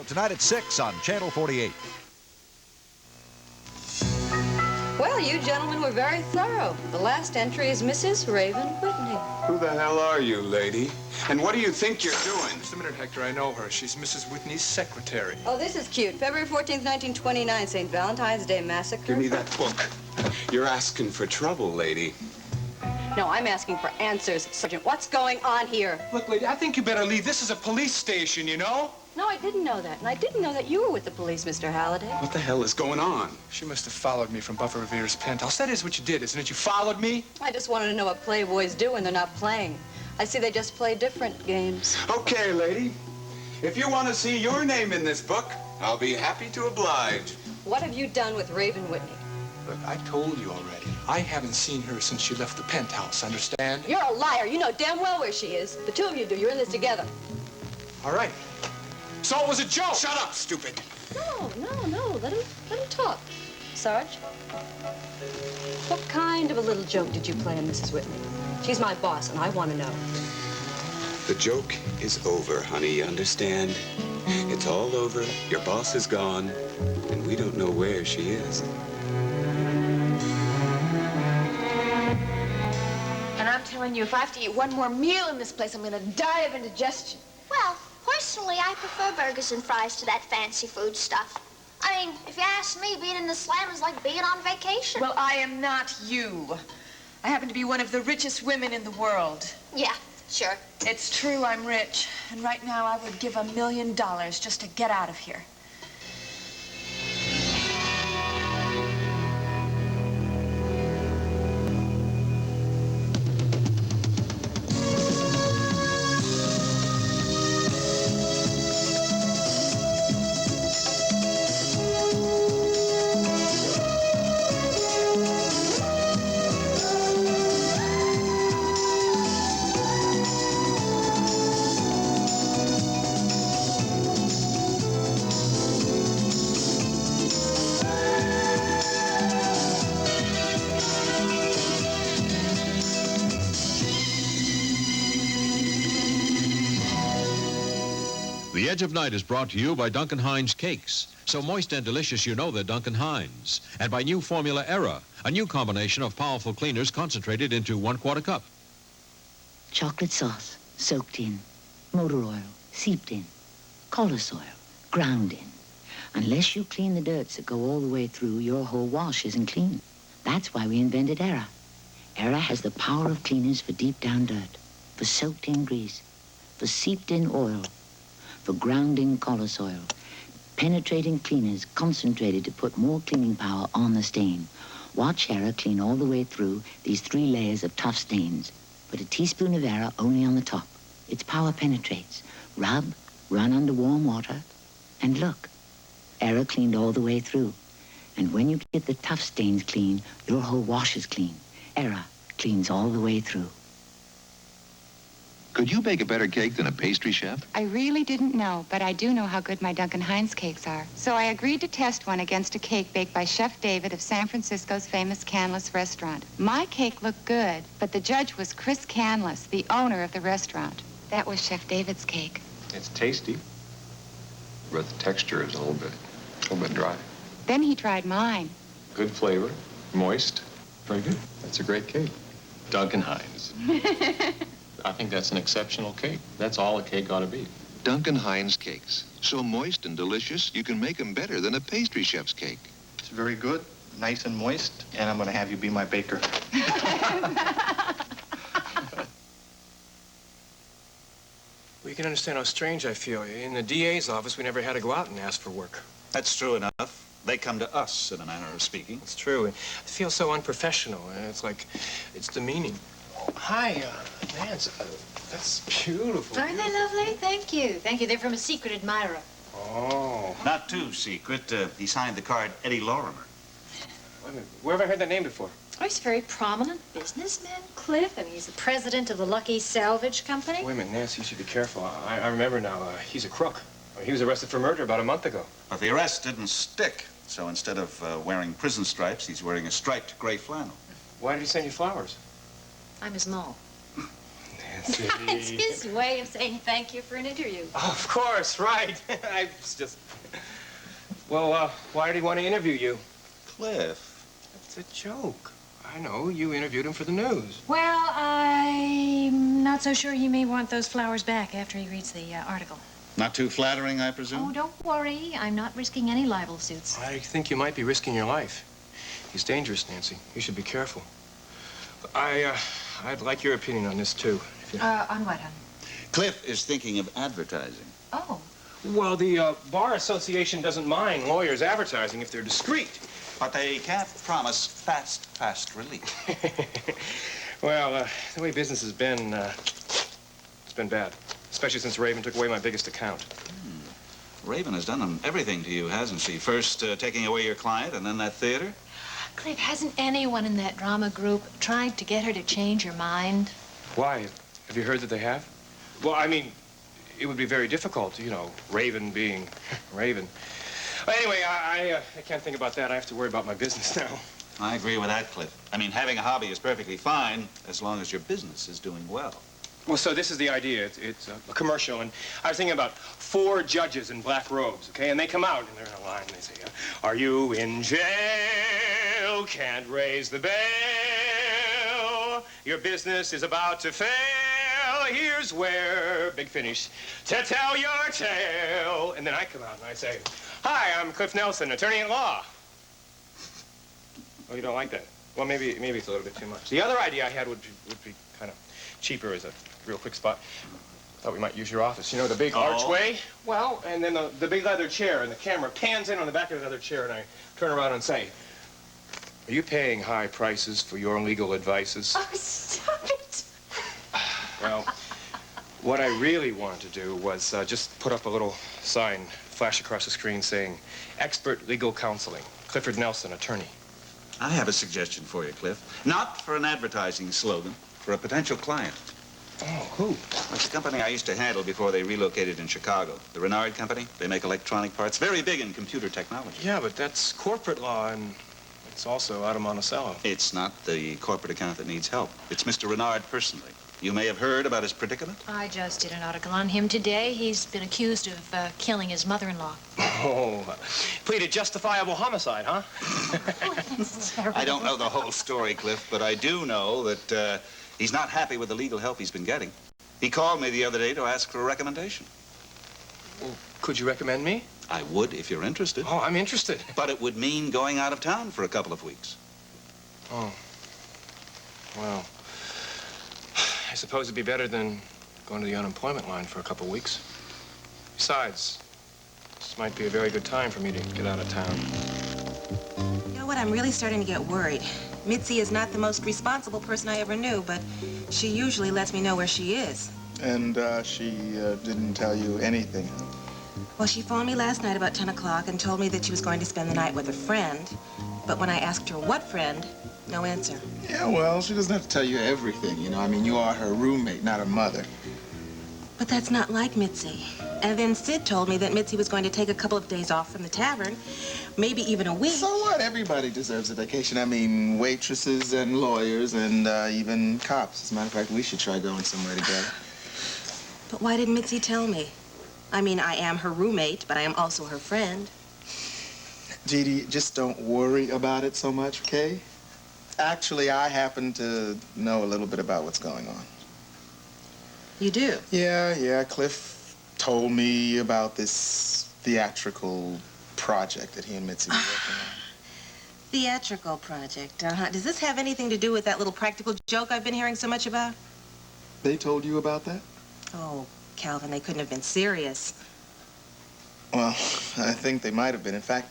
Tonight at 6 on Channel 48. Well, you gentlemen were very thorough. The last entry is Mrs. Raven Whitney. Who the hell are you, lady? And what do you think you're doing? Just a minute, Hector. I know her. She's Mrs. Whitney's secretary. Oh, this is cute. February 14th, 1929, St. Valentine's Day Massacre. Give me that book. You're asking for trouble, lady. No, I'm asking for answers, Sergeant. What's going on here? Look, lady, I think you better leave. This is a police station, you know? No, I didn't know that. And I didn't know that you were with the police, Mr. Halliday. What the hell is going on? She must have followed me from Buffer Revere's penthouse. That is what you did, isn't it? You followed me? I just wanted to know what playboys do when they're not playing. I see they just play different games. Okay, lady. If you want to see your name in this book, I'll be happy to oblige. What have you done with Raven Whitney? Look, I told you already. I haven't seen her since she left the penthouse, understand? You're a liar. You know damn well where she is. The two of you do. You're in this together. All right. So it was a joke. Shut up, stupid. No. Let him talk. Sarge, what kind of a little joke did you play on Mrs. Whitney? She's my boss, and I want to know. The joke is over, honey, you understand? It's all over. Your boss is gone, and we don't know where she is. And I'm telling you, if I have to eat one more meal in this place, I'm going to die of indigestion. Well, personally, I prefer burgers and fries to that fancy food stuff. I mean, if you ask me, being in the Slam is like being on vacation. Well, I am not you. I happen to be one of the richest women in the world. Yeah, sure. It's true, I'm rich. And right now, I would give $1 million just to get out of here. The Edge of Night is brought to you by Duncan Hines Cakes. So moist and delicious you know they're Duncan Hines. And by new formula Era, a new combination of powerful cleaners concentrated into 1/4 cup. Chocolate sauce, soaked in. Motor oil, seeped in. Colloid oil, ground in. Unless you clean the dirts that go all the way through, your whole wash isn't clean. That's why we invented Era. Era has the power of cleaners for deep down dirt, for soaked in grease, for seeped in oil, for grounding colloid oil, penetrating cleaners concentrated to put more cleaning power on the stain. Watch Era clean all the way through these 3 layers of tough stains. Put a teaspoon of Era only on the top. Its power penetrates. Rub, run under warm water, and look. Era cleaned all the way through. And when you get the tough stains clean, your whole wash is clean. Era cleans all the way through. Could you bake a better cake than a pastry chef? I really didn't know, but I do know how good my Duncan Hines cakes are. So I agreed to test one against a cake baked by Chef David of San Francisco's famous Canlis restaurant. My cake looked good, but the judge was Chris Canlis, the owner of the restaurant. That was Chef David's cake. It's tasty, but the texture is a little bit dry. Then he tried mine. Good flavor, moist, very good. That's a great cake. Duncan Hines. I think that's an exceptional cake. That's all a cake ought to be. Duncan Hines cakes. So moist and delicious, you can make them better than a pastry chef's cake. It's very good, nice and moist, and I'm going to have you be my baker. Well, you can understand how strange I feel. In the DA's office, we never had to go out and ask for work. That's true enough. They come to us, in a manner of speaking. It's true. I feel so unprofessional. It's like, it's demeaning. Hi, Nance. That's beautiful. Aren't they lovely? Thank you. Thank you. They're from a secret admirer. Oh. Not too secret. He signed the card Eddie Lorimer. Wait a minute. Where have I heard that name before? Oh, he's a very prominent businessman, Cliff. I mean, he's the president of the Lucky Salvage Company. Wait a minute, Nancy, you should be careful. I remember now. He's a crook. He was arrested for murder about a month ago. But the arrest didn't stick. So instead of wearing prison stripes, he's wearing a striped gray flannel. Why did he send you flowers? I'm his mole. Nancy. It's his way of saying thank you for an interview. Of course, right. I was just... Well, why did he want to interview you? Cliff. It's a joke. I know. You interviewed him for the news. Well, I'm not so sure he may want those flowers back after he reads the article. Not too flattering, I presume? Oh, don't worry. I'm not risking any libel suits. I think you might be risking your life. He's dangerous, Nancy. You should be careful. I'd like your opinion on this, too. On what, hon? Cliff is thinking of advertising. Oh. Well, the Bar Association doesn't mind lawyers advertising if they're discreet. But they can't promise fast relief. Well, the way business has been, it's been bad. Especially since Raven took away my biggest account. Raven has done everything to you, hasn't she? First taking away your client, and then that theater? Cliff, hasn't anyone in that drama group tried to get her to change her mind? Why? Have you heard that they have? Well, I mean, it would be very difficult, you know, Raven being Raven. Well, anyway, I can't think about that. I have to worry about my business now. I agree with that, Cliff. I mean, having a hobby is perfectly fine as long as your business is doing well. Well, so this is the idea. It's a commercial, and I was thinking about 4 judges in black robes, okay? And they come out, and they're in a line, and they say, are you in jail? Can't raise the bail. Your business is about to fail. Here's where, big finish, to tell your tale. And then I come out, and I say, hi, I'm Cliff Nelson, attorney at law. Oh, you don't like that? Well, maybe it's a little bit too much. The other idea I had would be kind of cheaper as a real quick spot. Thought we might use your office. You know, the big archway? Well, and then the big leather chair, and the camera pans in on the back of the other chair, and I turn around and say, are you paying high prices for your legal advices? Oh, stop it. Well, what I really wanted to do was just put up a little sign, flash across the screen saying, expert legal counseling, Clifford Nelson, attorney. I have a suggestion for you, Cliff. Not for an advertising slogan, for a potential client. Oh, who? It's a company I used to handle before they relocated in Chicago. The Renard Company. They make electronic parts. Very big in computer technology. Yeah, but that's corporate law, and it's also out of Monticello. It's not the corporate account that needs help. It's Mr. Renard personally. You may have heard about his predicament. I just did an article on him today. He's been accused of killing his mother-in-law. Oh, pleaded justifiable homicide, huh? Oh, that's terrible. I don't know the whole story, Cliff, but I do know that he's not happy with the legal help he's been getting. He called me the other day to ask for a recommendation. Well, could you recommend me? I would if you're interested. Oh, I'm interested. But it would mean going out of town for a couple of weeks. Oh. Well, I suppose it'd be better than going to the unemployment line for a couple of weeks. Besides, this might be a very good time for me to get out of town. You know what? I'm really starting to get worried. Mitzi is not the most responsible person I ever knew, but she usually lets me know where she is. And she didn't tell you anything? Well, she phoned me last night about 10 o'clock and told me that she was going to spend the night with a friend. But when I asked her what friend, no answer. Yeah, well, she doesn't have to tell you everything, you know. I mean, you are her roommate, not her mother. But that's not like Mitzi. And then Sid told me that Mitzi was going to take a couple of days off from the tavern, maybe even a week. So what? Everybody deserves a vacation. I mean, waitresses and lawyers and even cops. As a matter of fact, we should try going somewhere together. But why didn't Mitzi tell me? I mean, I am her roommate, but I am also her friend. Dee Dee, just don't worry about it so much, okay? Actually, I happen to know a little bit about what's going on. You do? Yeah. Cliff told me about this theatrical project that he and Mitzi were working on. Theatrical project, uh-huh. Does this have anything to do with that little practical joke I've been hearing so much about? They told you about that? Oh, Calvin, they couldn't have been serious. Well, I think they might have been. In fact,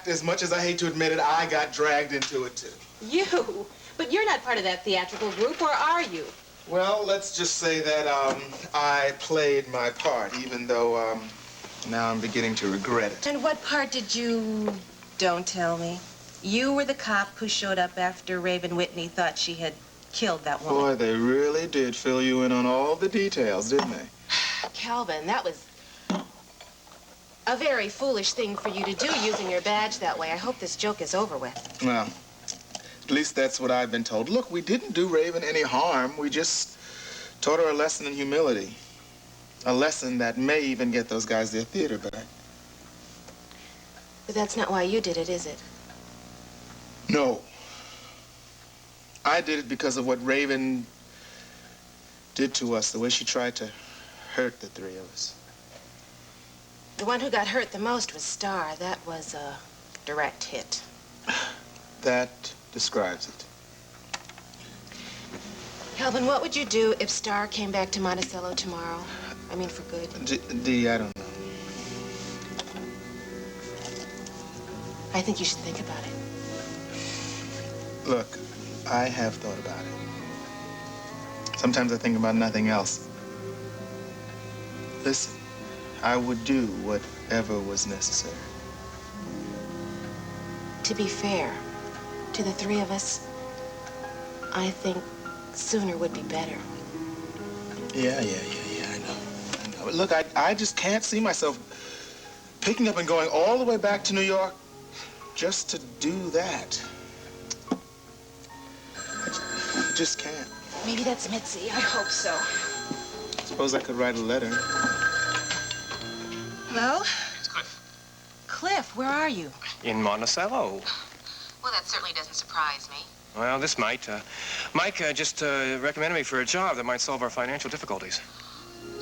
as much as I hate to admit it, I got dragged into it, too. You? But you're not part of that theatrical group, or are you? Well, let's just say that I played my part, even though now I'm beginning to regret it. And what part did you... Don't tell me. You were the cop who showed up after Raven Whitney thought she had killed that woman. Boy, they really did fill you in on all the details, didn't they? Calvin, that was... a very foolish thing for you to do, using your badge that way. I hope this joke is over with. Well, at least that's what I've been told. Look, we didn't do Raven any harm. We just taught her a lesson in humility. A lesson that may even get those guys their theater back. But that's not why you did it, is it? No. I did it because of what Raven did to us, the way she tried to hurt the three of us. The one who got hurt the most was Star. That was a direct hit. That describes it. Calvin, what would you do if Star came back to Monticello tomorrow? I mean, for good. Dee, I don't know. I think you should think about it. Look, I have thought about it. Sometimes I think about nothing else. Listen, I would do whatever was necessary. To be fair to the three of us, I think sooner would be better. Yeah, I know. But look, I just can't see myself picking up and going all the way back to New York just to do that. I just can't. Maybe that's Mitzi. I hope so. Suppose I could write a letter. Hello? It's Cliff. Cliff, where are you? In Monticello. Well, that certainly doesn't surprise me. Well, this might. Mike just recommended me for a job that might solve our financial difficulties.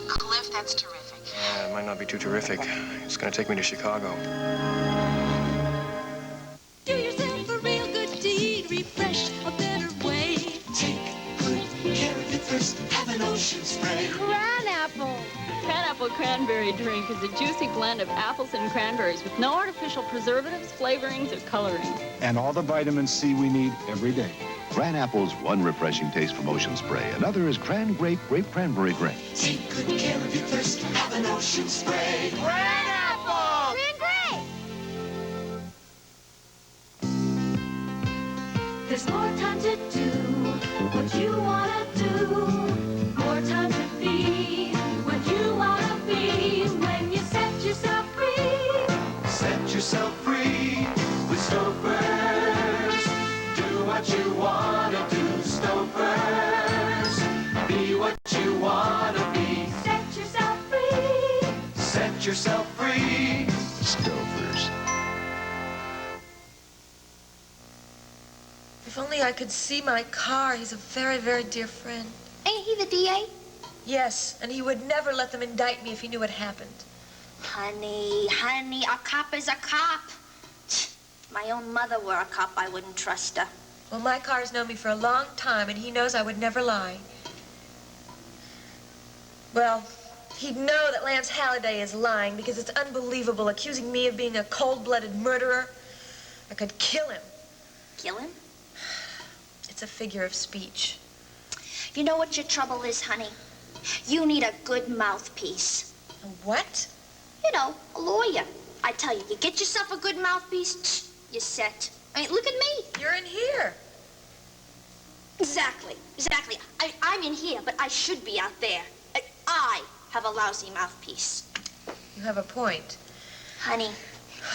Cliff, that's terrific. It might not be too terrific. It's going to take me to Chicago. Do yourself a real good deed, refresh a better way. Take good care of it first, have an ocean spray. Cran-apple. Cran-apple cranberry drink is a juicy blend of apples and cranberries with no artificial preservatives, flavorings, or coloring. And all the vitamin C we need every day. Cran-apple's one refreshing taste from Ocean Spray. Another is Cran-grape, grape cranberry drink. Take good care of it first, have an ocean spray. Cran-apple! There's more time to do what you want to do. More time to be what you want to be. When you set yourself free. Set yourself free with Stouffer's. Do what you want to do, Stouffer's. Be what you want to be. Set yourself free. Set yourself free. Stouffer's. If only I could see my car. He's a very, very dear friend. Ain't he the DA? Yes, and he would never let them indict me if he knew what happened. Honey, a cop is a cop. If my own mother were a cop, I wouldn't trust her. Well, my car's known me for a long time, and he knows I would never lie. Well, he'd know that Lance Halliday is lying because it's unbelievable, accusing me of being a cold-blooded murderer. I could kill him. Kill him? It's a figure of speech. You know what your trouble is, honey? You need a good mouthpiece. A what? You know, a lawyer. I tell you, you get yourself a good mouthpiece, you're set. I mean, look at me. You're in here. Exactly. I'm in here, but I should be out there. I have a lousy mouthpiece. You have a point. Honey,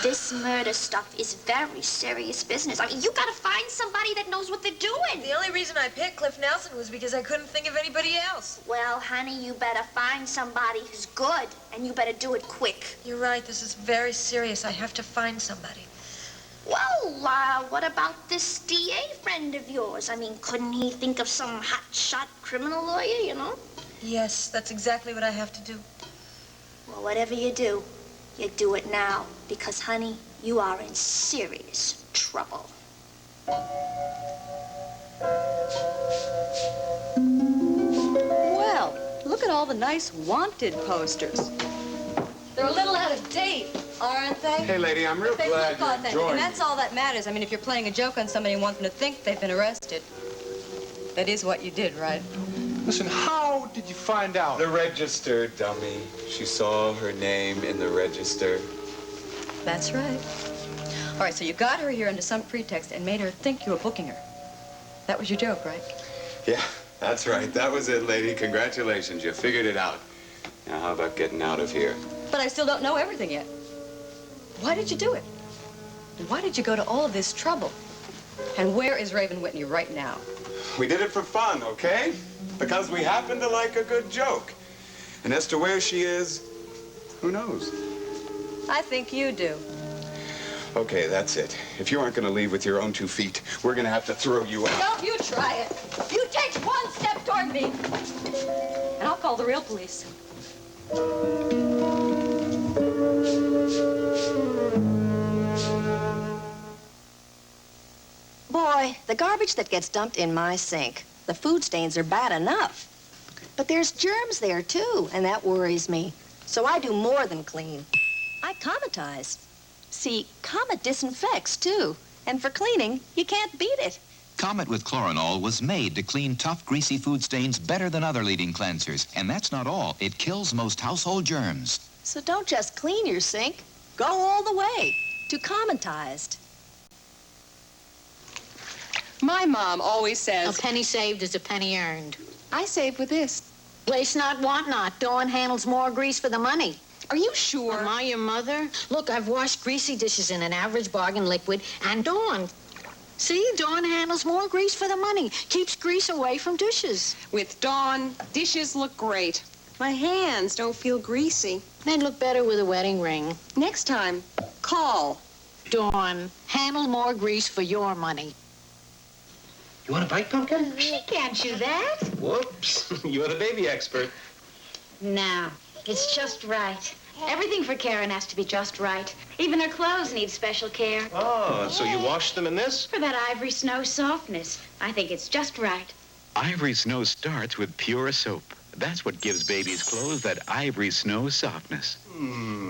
this murder stuff is very serious business. I mean, you gotta find somebody that knows what they're doing. The only reason I picked Cliff Nelson was because I couldn't think of anybody else. Well, honey, you better find somebody who's good, and you better do it quick. You're right. This is very serious. I have to find somebody. Well, what about this DA friend of yours? I mean, couldn't he think of some hot-shot criminal lawyer, you know? Yes, that's exactly what I have to do. Well, whatever you do it now. Because, honey, you are in serious trouble. Well, look at all the nice wanted posters. They're a little out of date, aren't they? Hey, lady, I'm real But they glad look you're authentic, enjoying and that's all that matters. I mean, if you're playing a joke on somebody and want them to think they've been arrested, that is what you did, right? Listen, how did you find out? The register, dummy. She saw her name in the register. That's right. All right, so you got her here under some pretext and made her think you were booking her. That was your joke, right? Yeah, that's right. That was it, lady. Congratulations. You figured it out. Now, how about getting out of here? But I still don't know everything yet. Why did you do it? And why did you go to all of this trouble? And where is Raven Whitney right now? We did it for fun, okay? Because we happen to like a good joke. And as to where she is, who knows? I think you do. Okay, that's it. If you aren't going to leave with your own 2 feet, we're going to have to throw you out. Don't you try it. You take one step toward me, and I'll call the real police. Boy, the garbage that gets dumped in my sink, the food stains are bad enough. But there's germs there, too, and that worries me. So I do more than clean. I cometize. See, Comet disinfects, too. And for cleaning, you can't beat it. Comet with Chloranol was made to clean tough, greasy food stains better than other leading cleansers. And that's not all. It kills most household germs. So don't just clean your sink. Go all the way to Cometized. My mom always says... A penny saved is a penny earned. I save with this. Place not, want not. Dawn handles more grease for the money. Are you sure? Am I your mother? Look, I've washed greasy dishes in an average bargain liquid, and Dawn. See, Dawn handles more grease for the money. Keeps grease away from dishes. With Dawn, dishes look great. My hands don't feel greasy. They'd look better with a wedding ring. Next time, call. Dawn, handle more grease for your money. You want a bite, Pumpkin? She can't chew that. Whoops. You're the baby expert. No, it's just right. Everything for Karen has to be just right. Even her clothes need special care. Oh, so you wash them in this? For that ivory snow softness. I think it's just right. Ivory Snow starts with pure soap. That's what gives babies' clothes that Ivory Snow softness.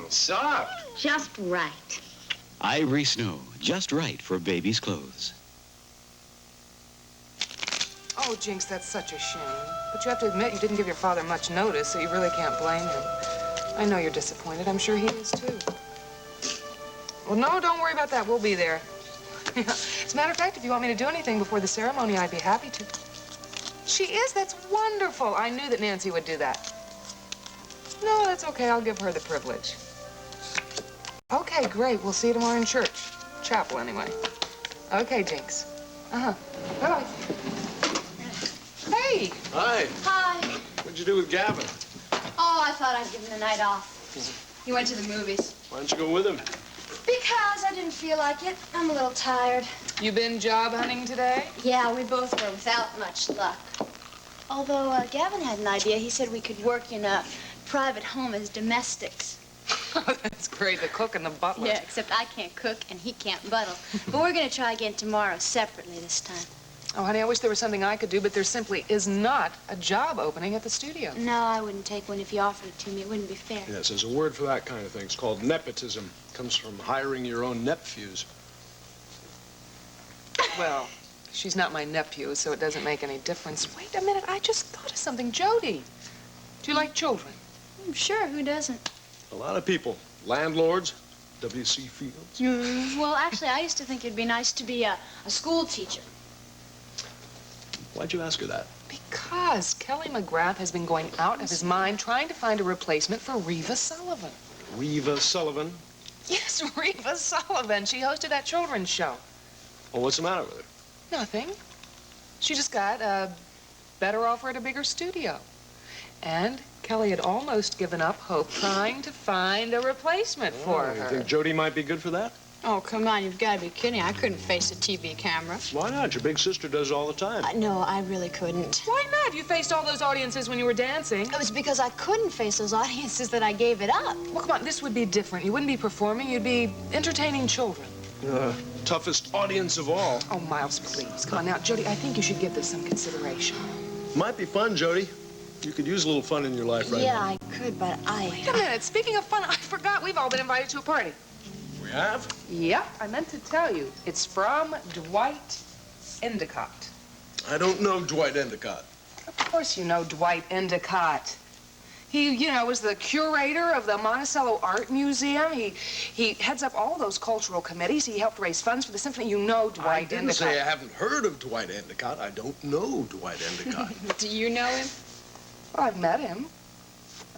Soft. Just right. Ivory Snow, just right for babies' clothes. Oh, Jinx, that's such a shame. But you have to admit you didn't give your father much notice, so you really can't blame him. I know you're disappointed. I'm sure he is, too. Well, no, don't worry about that. We'll be there. As a matter of fact, if you want me to do anything before the ceremony, I'd be happy to. She is? That's wonderful. I knew that Nancy would do that. No, that's okay. I'll give her the privilege. Okay, great. We'll see you tomorrow in church. Chapel, anyway. Okay, Jinx. Uh-huh. Bye-bye. Hey! Hi. Hi. What'd you do with Gavin? Oh, I thought I'd give him the night off. He went to the movies. Why don't you go with him? Because I didn't feel like it. I'm a little tired. You been job hunting today? Yeah, we both were without much luck. Although Gavin had an idea. He said we could work in a private home as domestics. That's great, the cook and the butler. Yeah, except I can't cook and he can't buttle. But we're going to try again tomorrow, separately this time. Oh, honey, I wish there was something I could do, but there simply is not a job opening at the studio. No, I wouldn't take one if you offered it to me. It wouldn't be fair. Yes, there's a word for that kind of thing. It's called nepotism. It comes from hiring your own nephews. Well, she's not my nephew, so it doesn't make any difference. Wait a minute, I just thought of something. Jody, do you like children? Sure, who doesn't? A lot of people. Landlords, W.C. Fields. Well, actually, I used to think it'd be nice to be a school teacher. Why'd you ask her that? Because Kelly McGrath has been going out of his mind trying to find a replacement for Reva Sullivan. Reva Sullivan? Yes, Reva Sullivan. She hosted that children's show. Well, what's the matter with her? Nothing. She just got a better offer at a bigger studio. And Kelly had almost given up hope trying to find a replacement for her. You think Jody might be good for that? Oh, come on, you've got to be kidding. I couldn't face a TV camera. Why not? Your big sister does it all the time. No, I really couldn't. Why not? You faced all those audiences when you were dancing. It was because I couldn't face those audiences that I gave it up. Well, come on, this would be different. You wouldn't be performing, you'd be entertaining children. Toughest audience of all. Oh, Miles, please. Come on now, Jody, I think you should give this some consideration. Might be fun, Jody. You could use a little fun in your life right Yeah, now. I could, but Wait a minute. Speaking of fun, I forgot we've all been invited to a party. We have? Yep, I meant to tell you. It's from Dwight Endicott. I don't know Dwight Endicott. Of course you know Dwight Endicott. He, you know, was the curator of the Monticello Art Museum. He heads up all those cultural committees. He helped raise funds for the symphony. You know Dwight Endicott. I didn't say I haven't heard of Dwight Endicott. I don't know Dwight Endicott. Do you know him? Well, I've met him.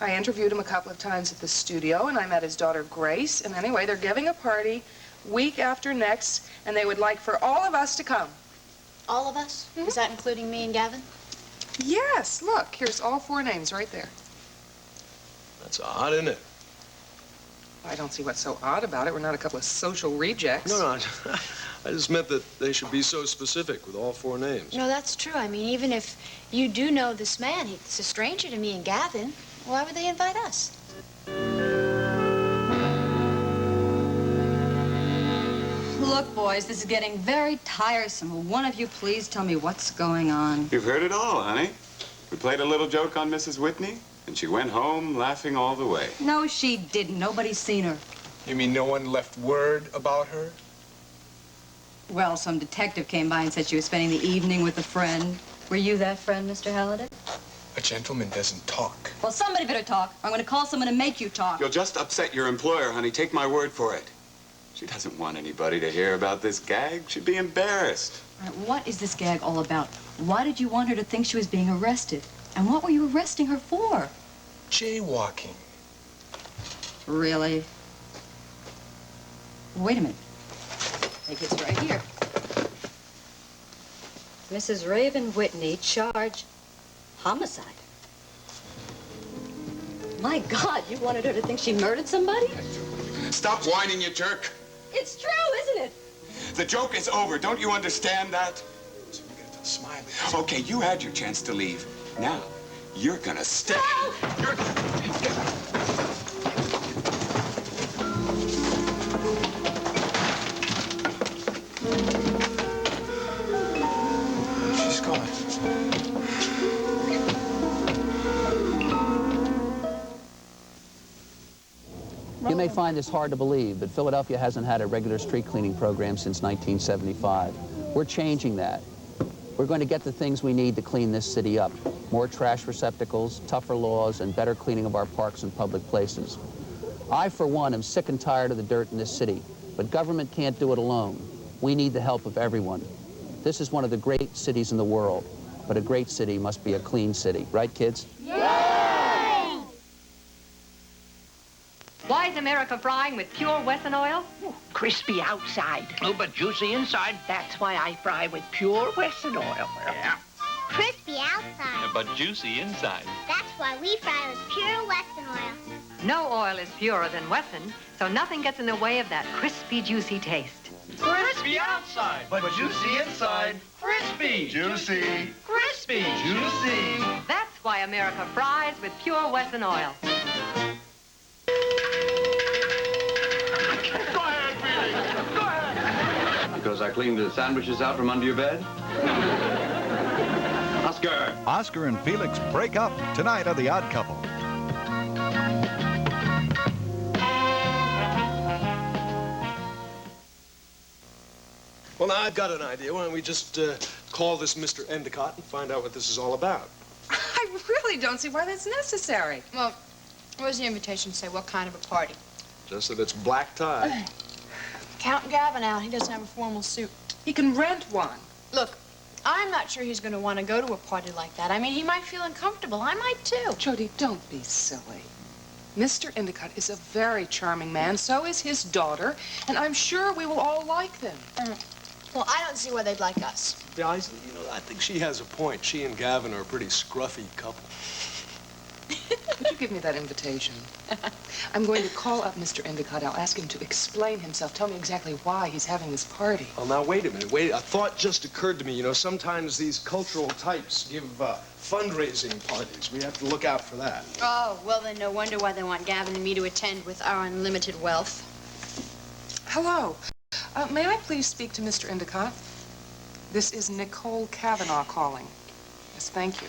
I interviewed him a couple of times at the studio, and I met his daughter, Grace. And anyway, they're giving a party week after next, and they would like for all of us to come. All of us? Mm-hmm. Is that including me and Gavin? Yes, look, here's all 4 names right there. That's odd, isn't it? I don't see what's so odd about it. We're not a couple of social rejects. No, I just meant that they should be so specific with all 4 names. No, that's true. I mean, even if you do know this man, he's a stranger to me and Gavin, why would they invite us? Look, boys, this is getting very tiresome. Will one of you please tell me what's going on? You've heard it all, honey. We played a little joke on Mrs. Whitney, and she went home laughing all the way. No, she didn't. Nobody's seen her. You mean no one left word about her? Well, some detective came by and said she was spending the evening with a friend. Were you that friend, Mr. Halliday? A gentleman doesn't talk. Well, somebody better talk. I'm going to call someone and make you talk. You'll just upset your employer, honey. Take my word for it. She doesn't want anybody to hear about this gag. She'd be embarrassed. All right, what is this gag all about? Why did you want her to think she was being arrested? And what were you arresting her for? Jaywalking. Really? Wait a minute. I think it's right here. Mrs. Raven Whitney charged homicide. My God, you wanted her to think she murdered somebody? Stop whining, you jerk. It's true, isn't it? The joke is over. Don't you understand that? Smiley. Okay, you had your chance to leave. Now, you're gonna stay. She's gone. You may find this hard to believe, but Philadelphia hasn't had a regular street cleaning program since 1975. We're changing that. We're going to get the things we need to clean this city up. More trash receptacles, tougher laws, and better cleaning of our parks and public places. I, for one, am sick and tired of the dirt in this city, but government can't do it alone. We need the help of everyone. This is one of the great cities in the world, but a great city must be a clean city. Right, kids? Why is America frying with pure Wesson oil? Crispy outside. Oh, but juicy inside. That's why I fry with pure Wesson oil. Yeah. Crispy outside. But juicy inside. That's why we fry with pure Wesson oil. No oil is purer than Wesson, so nothing gets in the way of that crispy, juicy taste. Crispy outside, but juicy inside. Crispy. Juicy. Crispy. Juicy. That's why America fries with pure Wesson oil. Because I cleaned the sandwiches out from under your bed? Oscar! Oscar and Felix break up tonight on The Odd Couple. Well, now I've got an idea. Why don't we just call this Mr. Endicott and find out what this is all about? I really don't see why that's necessary. Well, what does the invitation say? What kind of a party? Just that it's black tie. Count Gavin out. He doesn't have a formal suit. He can rent one. Look, I'm not sure he's going to want to go to a party like that. I mean, he might feel uncomfortable. I might, too. Jody, don't be silly. Mr. Endicott is a very charming man. So is his daughter. And I'm sure we will all like them. Well, I don't see why they'd like us. Yeah, I think she has a point. She and Gavin are a pretty scruffy couple. Would you give me that invitation? I'm going to call up Mr. Endicott. I'll ask him to explain himself. Tell me exactly why he's having this party. Well, now, wait a minute. Wait. A thought just occurred to me. You know, sometimes these cultural types give fundraising parties. We have to look out for that. Oh, well, then no wonder why they want Gavin and me to attend with our unlimited wealth. Hello. May I please speak to Mr. Endicott? This is Nicole Kavanaugh calling. Yes, thank you.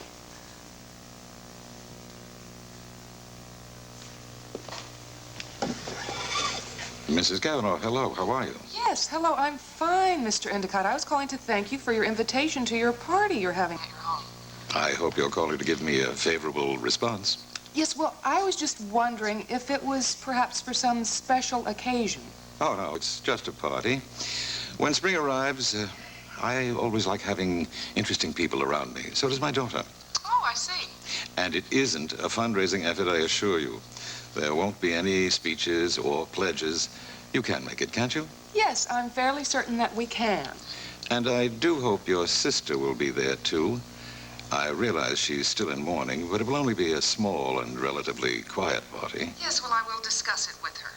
Mrs. Kavanaugh, hello. How are you? Yes, hello. I'm fine, Mr. Endicott. I was calling to thank you for your invitation to your party you're having at your home. I hope you're calling to give me a favorable response. Yes, well, I was just wondering if it was perhaps for some special occasion. Oh, no, it's just a party. When spring arrives, I always like having interesting people around me. So does my daughter. Oh, I see. And it isn't a fundraising effort, I assure you. There won't be any speeches or pledges. You can make it, can't you? Yes, I'm fairly certain that we can. And I do hope your sister will be there, too. I realize she's still in mourning, but it will only be a small and relatively quiet party. Yes, well, I will discuss it with her.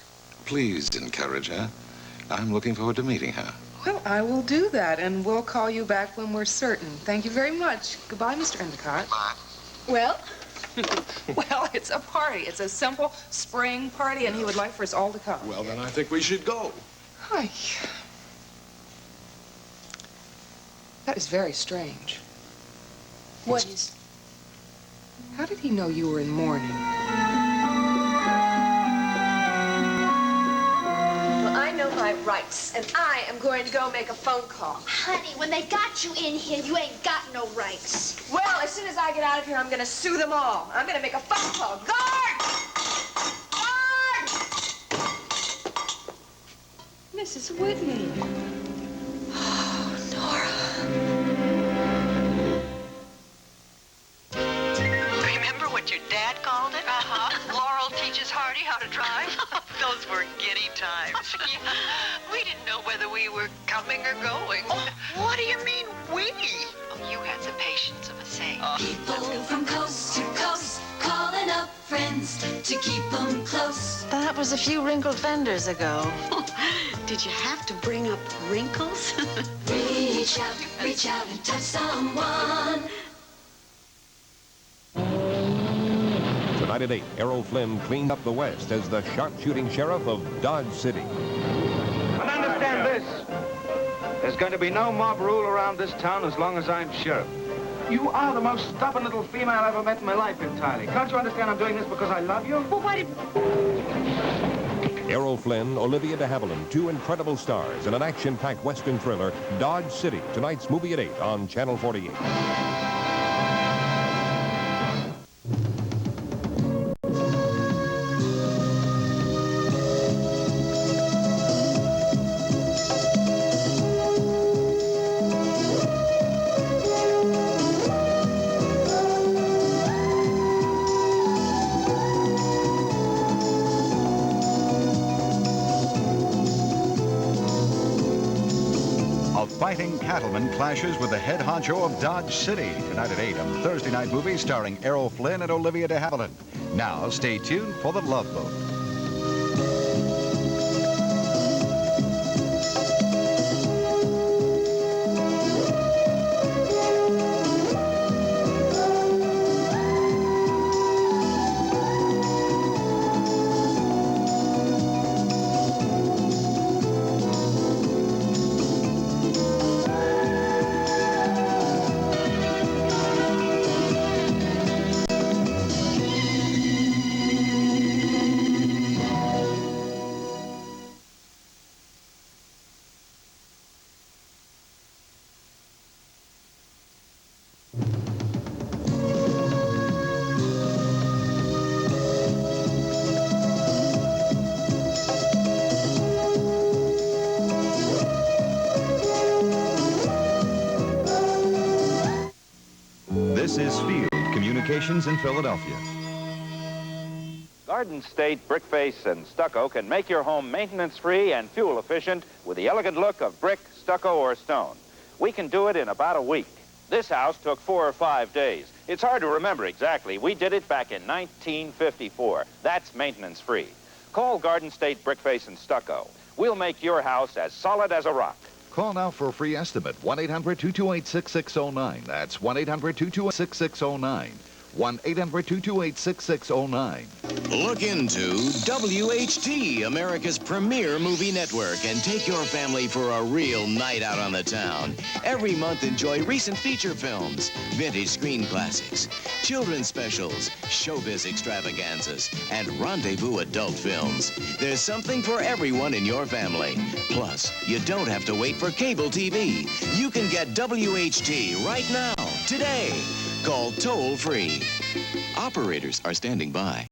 Please encourage her. I'm looking forward to meeting her. Well, I will do that, and we'll call you back when we're certain. Thank you very much. Goodbye, Mr. Endicott. Bye. Well? Well, it's a party. It's a simple spring party, and he would like for us all to come. Well, then I think we should go. Hi. That is very strange. What is? How did he know you were in mourning? Well, I know my rights, and I am going to go make a phone call. Honey, when they got you in here, you ain't got no rights. Well, as soon as I get out of here, I'm going to sue them all. I'm going to make a phone call. Guard! Guard! Mrs. Whitney. Oh, Nora. Remember what your dad called it? Laurel teaches Hardy how to drive. Those were giddy times. We didn't know whether we were coming or going. Oh, what do you mean, we? Oh, you had the patience of a saint. People from coast to coast, calling up friends to keep them close. That was a few wrinkled fenders ago. Did you have to bring up wrinkles? Reach out and touch someone. Tonight at 8, Errol Flynn cleaned up the West as the sharpshooting sheriff of Dodge City. And understand this. There's going to be no mob rule around this town as long as I'm sheriff. You are the most stubborn little female I've ever met in my life entirely. Can't you understand I'm doing this because I love you? Well, why did... Errol Flynn, Olivia de Havilland, two incredible stars in an action-packed Western thriller, Dodge City. Tonight's movie at 8 on Channel 48. Fighting cattleman clashes with the head honcho of Dodge City. Tonight at 8, a Thursday night movie starring Errol Flynn and Olivia de Havilland. Now, stay tuned for The Love Boat. This is Field Communications in Philadelphia. Garden State Brick Face and Stucco can make your home maintenance-free and fuel-efficient with the elegant look of brick, stucco, or stone. We can do it in about a week. This house took 4 or 5 days. It's hard to remember exactly. We did it back in 1954. That's maintenance-free. Call Garden State Brick Face and Stucco. We'll make your house as solid as a rock. Call now for a free estimate, 1-800-228-6609. That's 1-800-228-6609. 1-800-228-6609. Look into WHT, America's premier movie network, and take your family for a real night out on the town. Every month, enjoy recent feature films, vintage screen classics, children's specials, showbiz extravaganzas, and rendezvous adult films. There's something for everyone in your family. Plus, you don't have to wait for cable TV. You can get WHT right now, today. Call toll-free. Operators are standing by.